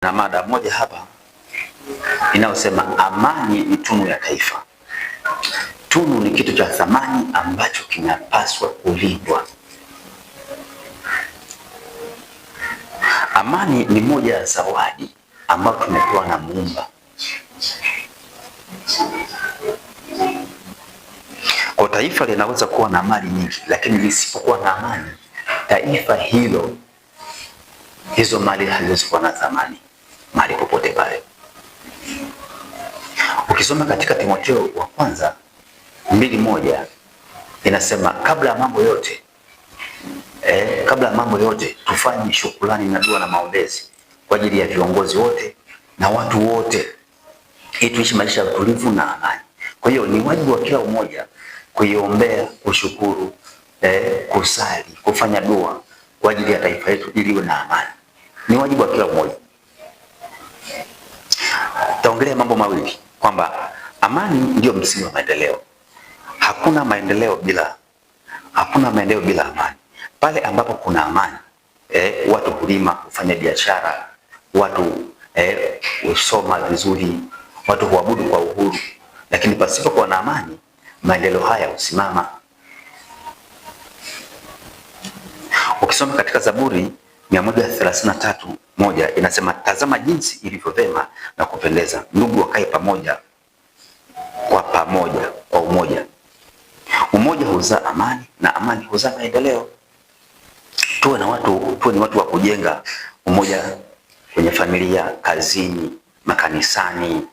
Na mada moja hapa inayosema amani ni tunu ya taifa. Tunu ni kitu cha thamani ambacho kinapaswa kulindwa. Amani ni moja ya zawadi ambayo tumepewa na Muumba. Kwa taifa linaweza kuwa na mali nyingi, lakini lisipokuwa na amani, taifa hilo, hizo mali haziwezi kuwa na thamani mahali popote pale. Ukisoma katika Timotheo wa kwanza 2:1 inasema kabla ya mambo yote tufanye shukrani na dua na maombezi kwa ajili ya viongozi wote na watu wote, ili tuishi maisha ya utulivu na amani. Kwa hiyo ni wajibu wa kila mmoja kuiombea, kushukuru, kusali, kufanya dua kwa ajili ya taifa letu ili liwe na amani. Ni wajibu wa kila mmoja. Taongelea mambo mawili kwamba amani ndio msingi wa maendeleo. Hakuna maendeleo bila amani. Pale ambapo kuna amani, watu hulima, hufanya biashara, watu husoma vizuri, watu huabudu kwa uhuru. Lakini pasipo kuwa na amani, maendeleo haya husimama. Ukisoma katika Zaburi 133:1 inasema tazama jinsi ilivyo vema na kupendeza ndugu wakae pamoja kwa umoja. Umoja huzaa amani na amani huzaa maendeleo. Tuwe ni watu wa kujenga umoja kwenye familia, kazini, makanisani,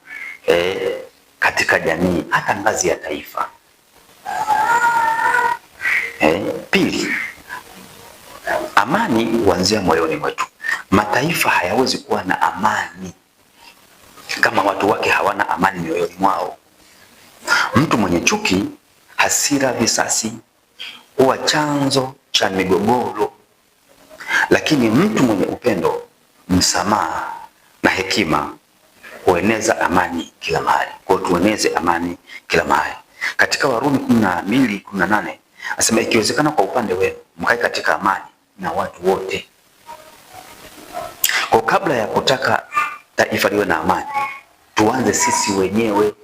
katika jamii, hata ngazi ya taifa. Pili, amani huanzia moyoni mwetu. Mataifa hayawezi kuwa na amani kama watu wake hawana amani mioyoni mwao. Mtu mwenye chuki, hasira, visasi huwa chanzo cha migogoro, lakini mtu mwenye upendo, msamaha na hekima hueneza amani kila mahali. Kwa hiyo tueneze amani kila mahali. Katika Warumi 12:18 anasema ikiwezekana kwa upande wenu mkae katika amani na watu wote. Kwa kabla ya kutaka taifa liwe na amani, tuanze sisi wenyewe.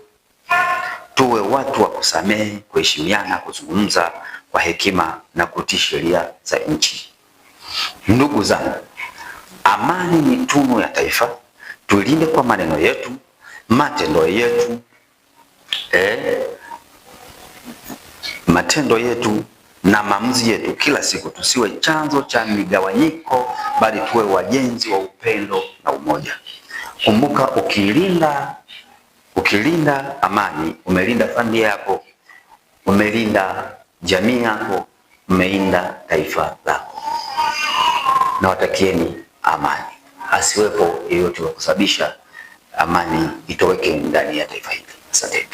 Tuwe watu wa kusamehe, kuheshimiana, kuzungumza kwa hekima na kutii sheria za nchi. Ndugu zangu, amani ni tunu ya taifa. Tulinde kwa maneno yetu, matendo yetu na maamuzi yetu kila siku. Tusiwe chanzo cha migawanyiko, bali tuwe wajenzi wa upendo na umoja. Kumbuka, ukilinda amani, umelinda familia yako, umelinda jamii yako, umelinda taifa lako. Na watakieni amani. Asiwepo yeyote wa kusababisha amani itoweke ndani ya taifa hili. Asante.